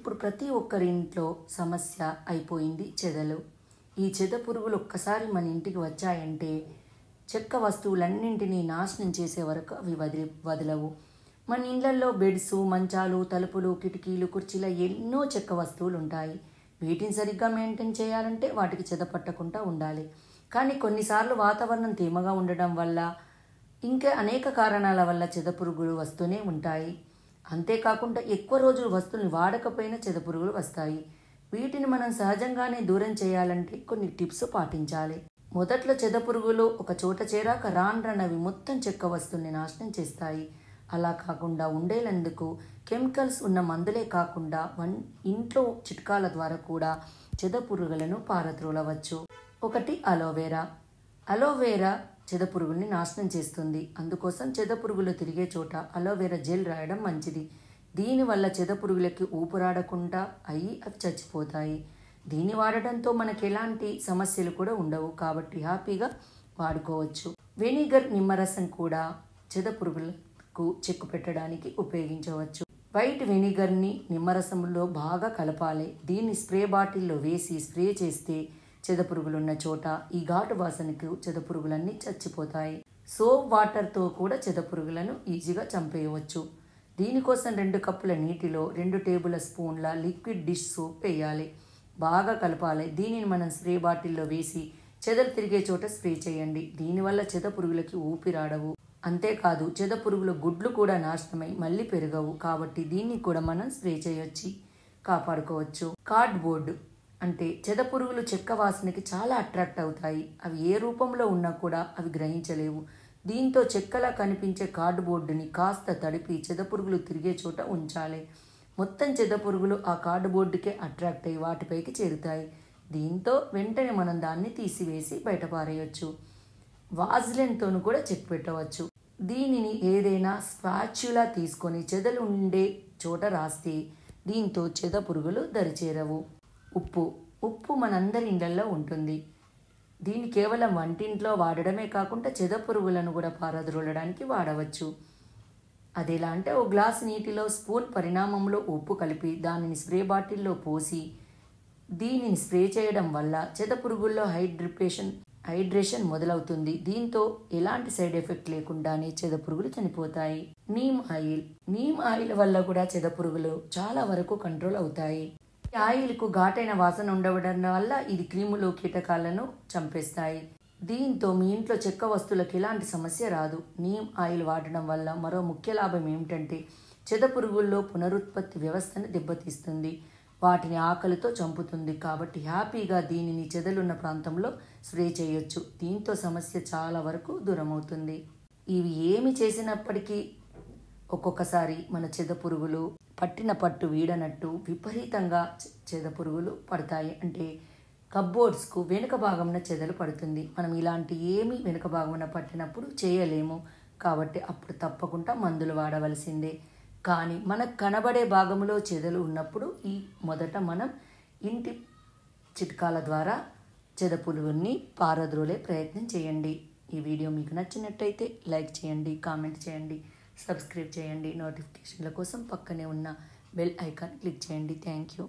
ఇప్పుడు ప్రతి ఒక్కరి ఇంట్లో సమస్య అయిపోయింది చెదలు. ఈ చెద పురుగులు ఒక్కసారి మన ఇంటికి వచ్చాయంటే చెక్క వస్తువులన్నింటినీ నాశనం చేసే వరకు అవి వదలవు. మన ఇళ్లలో బెడ్స్, మంచాలు, తలుపులు, కిటికీలు, కుర్చీల ఎన్నో చెక్క వస్తువులు ఉంటాయి. వీటిని సరిగ్గా మెయింటైన్ చేయాలంటే వాటికి చెద పట్టకుండా ఉండాలి. కానీ కొన్నిసార్లు వాతావరణం తేమగా ఉండడం వల్ల ఇంకా అనేక కారణాల వల్ల చెద పురుగులు వస్తూనే ఉంటాయి. అంతేకాకుండా ఎక్కువ రోజులు వస్తువుల్ని వాడకపోయినా చెద పురుగులు వస్తాయి. వీటిని మనం సహజంగానే దూరం చేయాలంటే కొన్ని టిప్స్ పాటించాలి. మొదట్లో చెద పురుగులు ఒక చోట చేరాక రానవి మొత్తం చెక్క వస్తువుల్ని నాశనం చేస్తాయి. అలా కాకుండా ఉండేందుకు కెమికల్స్ ఉన్న మందులే కాకుండా ఇంట్లో చిట్కాల ద్వారా కూడా చెద పురుగులను పారద్రోలవచ్చు. ఒకటి అలోవెరా. అలోవెరా చెద పురుగుల్ని నాశనం చేస్తుంది. అందుకోసం చెద పురుగులు తిరిగే చోట అలోవెరా జెల్ రాయడం మంచిది. దీనివల్ల చెద పురుగులకి ఊపిరాడకుండా అవి చచ్చిపోతాయి. దీన్ని వాడడంతో మనకి ఎలాంటి సమస్యలు కూడా ఉండవు, కాబట్టి హ్యాపీగా వాడుకోవచ్చు. వెనిగర్, నిమ్మరసం కూడా చెద పురుగులకు చెక్కు పెట్టడానికి ఉపయోగించవచ్చు. వైట్ వెనిగర్ని నిమ్మరసంలో బాగా కలపాలి. దీన్ని స్ప్రే బాటిల్లో వేసి స్ప్రే చేస్తే చెద పురుగులున్న చోట ఈ ఘాటు వాసనకు చెద పురుగులన్నీ చచ్చిపోతాయి. సోప్ వాటర్తో కూడా చెద పురుగులను ఈజీగా చంపేయవచ్చు. దీనికోసం 2 కప్పుల నీటిలో 2 టేబుల్ స్పూన్ల లిక్విడ్ డిష్ సోప్ వేయాలి. బాగా కలపాలి. దీనిని మనం స్ప్రే బాటిల్లో వేసి చెదలు తిరిగే చోట స్ప్రే చేయండి. దీనివల్ల చెద పురుగులకి ఊపిరాడవు. అంతేకాదు చెద పురుగుల గుడ్లు కూడా నాశనమై మళ్ళీ పెరగవు. కాబట్టి దీన్ని కూడా మనం స్ప్రే చేయొచ్చి కాపాడుకోవచ్చు. కార్డ్బోర్డు అంటే చెద పురుగులు చెక్క వాసనకి చాలా అట్రాక్ట్ అవుతాయి. అవి ఏ రూపంలో ఉన్నా కూడా అవి గ్రహించలేవు. దీంతో చెక్కలా కనిపించే కార్డుబోర్డుని కాస్త తడిపి చెద పురుగులు తిరిగే చోట ఉంచాలి. మొత్తం చెద పురుగులు ఆ కార్డుబోర్డుకే అట్రాక్ట్ అయ్యి వాటిపైకి చేరుతాయి. దీంతో వెంటనే మనం దాన్ని తీసివేసి బయటపారేయచ్చు. వాజ్లైన్తోను కూడా చెక్ పెట్టవచ్చు. దీనిని ఏదైనా స్పాచ్యులా తీసుకొని చెదలు ఉండే చోట రాస్తే దీంతో చెద పురుగులు దరిచేరవు. ఉప్పు మనందరి ఇళ్లలో ఉంటుంది. దీన్ని కేవలం వంటింట్లో వాడడమే కాకుండా చెద పురుగులను కూడా పారద్రోలడానికి వాడవచ్చు. అదెలా అంటే ఒక గ్లాస్ నీటిలో స్పూన్ పరిమాణంలో ఉప్పు కలిపి దానిని స్ప్రే బాటిల్లో పోసి దీనిని స్ప్రే చేయడం వల్ల చెద పురుగుల్లో హైడ్రేషన్ మొదలవుతుంది. దీంతో ఎలాంటి సైడ్ ఎఫెక్ట్ లేకుండానే చెద పురుగులు చనిపోతాయి. నీమ్ ఆయిల్ వల్ల కూడా చెద పురుగులు చాలా వరకు కంట్రోల్ అవుతాయి. ఈ ఆయిల్కు ఘాటైన వాసన ఉండడం వల్ల ఇది క్రిములు, కీటకాలను చంపేస్తాయి. దీంతో మీ ఇంట్లో చెక్క వస్తువులకు ఎలాంటి సమస్య రాదు. నీమ్ ఆయిల్ వాడడం వల్ల మరో ముఖ్య లాభం ఏమిటంటే చెద పురుగుల్లో పునరుత్పత్తి వ్యవస్థను దెబ్బతీస్తుంది. వాటిని ఆకలితో చంపుతుంది. కాబట్టి హ్యాపీగా దీనిని చెదలున్న ప్రాంతంలో స్ప్రే చేయొచ్చు. దీంతో సమస్య చాలా వరకు దూరమవుతుంది. ఇవి ఏమి చేసినప్పటికీ ఒక్కొక్కసారి మన చెద పురుగులు పట్టిన పట్టు వీడనట్టు విపరీతంగా చెద పురుగులు పడతాయి. అంటే కప్బోర్డ్స్కు వెనుక భాగంన చెదలు పడుతుంది. మనం ఇలాంటి ఏమి వెనుక భాగంన పట్టినప్పుడు చేయలేము. కాబట్టి అప్పుడు తప్పకుండా మందులు వాడవలసిందే. కానీ మనకు కనబడే భాగంలో చెదలు ఉన్నప్పుడు మొదట మనం ఇంటి చిట్కాల ద్వారా చెద పురుగుని పారద్రోలే ప్రయత్నం చేయండి. ఈ వీడియో మీకు నచ్చినట్టయితే లైక్ చేయండి, కామెంట్ చేయండి, సబ్స్క్రైబ్ చేయండి. నోటిఫికేషన్ల కోసం పక్కనే ఉన్న బెల్ ఐకాన్ క్లిక్ చేయండి. Thank you.